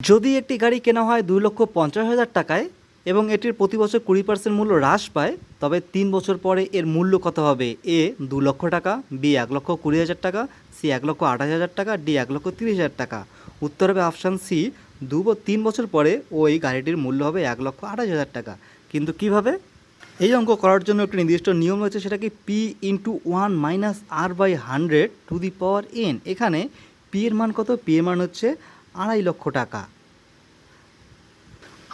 যদি একটি গাড়ি কেনা হয় 2,50,000 টাকায় এবং এটির প্রতি বছর 20% মূল্য হ্রাস পায়, তবে 3 বছর পরে এর মূল্য কত হবে? এ 2 লক্ষ টাকা, বি 1,20,000 টাকা, সি 1,28,000 টাকা, ডি 1,30,000 টাকা। উত্তর হবে অপশান সি, 3 বছর পরে ওই গাড়িটির মূল্য হবে 1,28,000 টাকা। কিন্তু কিভাবে? এই অঙ্ক করার জন্য একটি নির্দিষ্ট নিয়ম রয়েছে, সেটা কি পি ইন্টু 1 - r/100 এখানে পি এর মান কত? পি এর মান হচ্ছে 2.5 লক্ষ টাকা।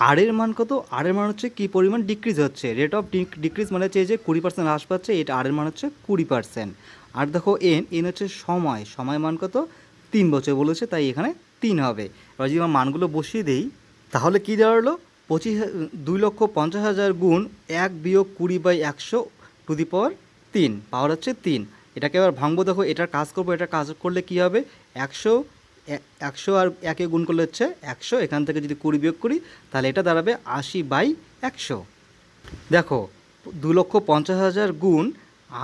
আর এর মান কত? আর এর মান হচ্ছে কী পরিমাণ ডিক্রিজ হচ্ছে, রেট অফ ডিক্রিজ মানে হচ্ছে যে 20% হ্রাস পাচ্ছে, এটা আর এর মান হচ্ছে 20%। আর দেখো এন হচ্ছে সময় মান কত? 3 বছর বলেছে, তাই এখানে 3 হবে। এবার যদি আমরা মানগুলো বসিয়ে দিই তাহলে কী দাঁড়ালো? 2,50,000 গুণ 1-20/100 পাওয়ার হচ্ছে 3। এটাকে এবার ভাঙবো, দেখো এটার কাজ করবো, এটার কাজ করলে কী হবে? 100 আর 1 গুণ করলে হচ্ছে 100, এখান থেকে যদি 20 বিয়োগ করি তাহলে এটা দাঁড়াবে 80/100। দেখো 2,50,000 গুণ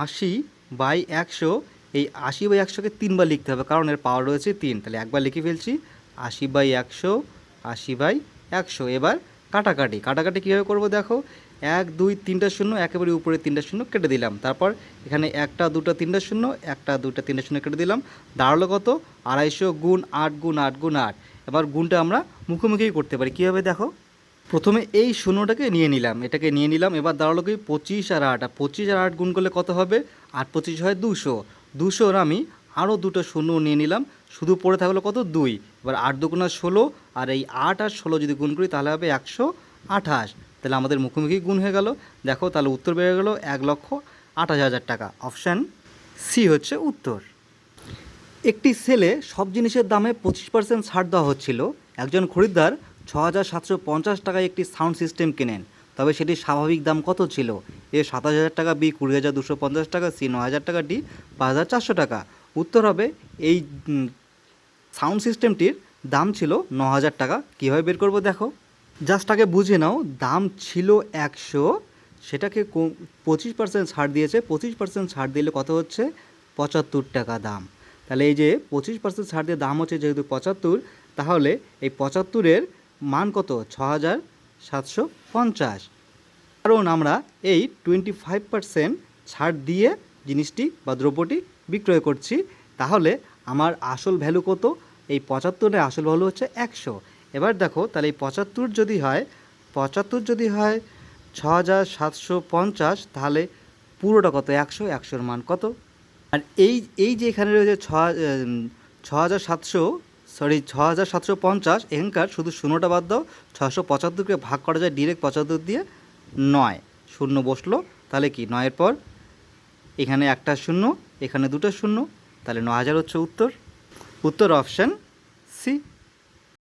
80/100, এই 80/100কে 3 বার লিখতে হবে, কারণ এর পাওয়ার রয়েছে 3, তাহলে একবার লিখে ফেলছি 80/100, 80/100। এবার কাটাকাটি কীভাবে করবো? দেখো 1 2 3টা শূন্য, একেবারে উপরে 3টা শূন্য কেটে দিলাম, তারপর এখানে 1টা 2টা 3টা শূন্য, 1টা 2টা 3টা শূন্য কেটে দিলাম, দাঁড়ালো কত? 250 গুণ 8 গুণ 8 গুণ 8। এবার গুণটা আমরা মুখোমুখিই করতে পারি। কীভাবে? দেখো প্রথমে এই শূন্যটাকে নিয়ে নিলাম, এটাকে নিয়ে নিলাম, এবার দাঁড়ালো কি 25 আর 8, 25 আর 8 গুণ করলে কত হবে? 8 25 হয় 200, 200-র আমি আরও দুটো শূন্য নিয়ে নিলাম, শুধু পড়ে থাকলো কত? 2। এবার 8 দুগুণা 16, আর এই 8 আর 16 যদি গুণ করি তাহলে হবে 128, তাহলে আমাদের মুখোমুখি গুণ হয়ে গেল। দেখো তাহলে উত্তর বেড়ে গেল 1,28,000 টাকা। অপশান সি হচ্ছে উত্তর। একটি সেলে সব জিনিসের দামে 25% ছাড় দেওয়া হচ্ছিল। একজন খরিদ্দার 6,750 টাকায় একটি সাউন্ড সিস্টেম কেনেন, তবে সেটির স্বাভাবিক দাম কত ছিল? এ 27,000 টাকা, বি 20,250 টাকা, সি 9,000 টাকা, ডি 5,400 টাকা। উত্তর হবে এই সাউন্ড সিস্টেমটির দাম ছিল 9,000 টাকা। কীভাবে বের করবো? দেখো জাস্ট আগে বুঝে নাও, দাম ছিল 100, সেটাকে 25% ছাড় দিয়েছে, 25% ছাড় দিলে কত হচ্ছে? 75 টাকা দাম। তাহলে এই যে 25% ছাড় দিয়ে দাম হচ্ছে যেহেতু 75, তাহলে এই 75-এর মান কত? 6,750। কারণ আমরা এই 25% ছাড় দিয়ে জিনিসটি বা দ্রব্যটি বিক্রয় করছি, তাহলে আমার আসল ভ্যালু কত? এই 75-এর আসল ভ্যালু হচ্ছে 100। এবার দেখো তাহলে এই 75 যদি হয় 6,750, তাহলে পুরোটা কত? 100, 100-র মান কত? আর এই যে এখানে রয়েছে 6,750, এখানকার শুধু শূন্যটা বাদ দাও, 675কে ভাগ করা যায় ডিরেক্ট 75 দিয়ে, 9 শূন্য বসলো, তাহলে কি 9-এর পর এখানে একটা শূন্য, এখানে দুটো শূন্য, তাহলে 9,000 হচ্ছে উত্তর। Option C.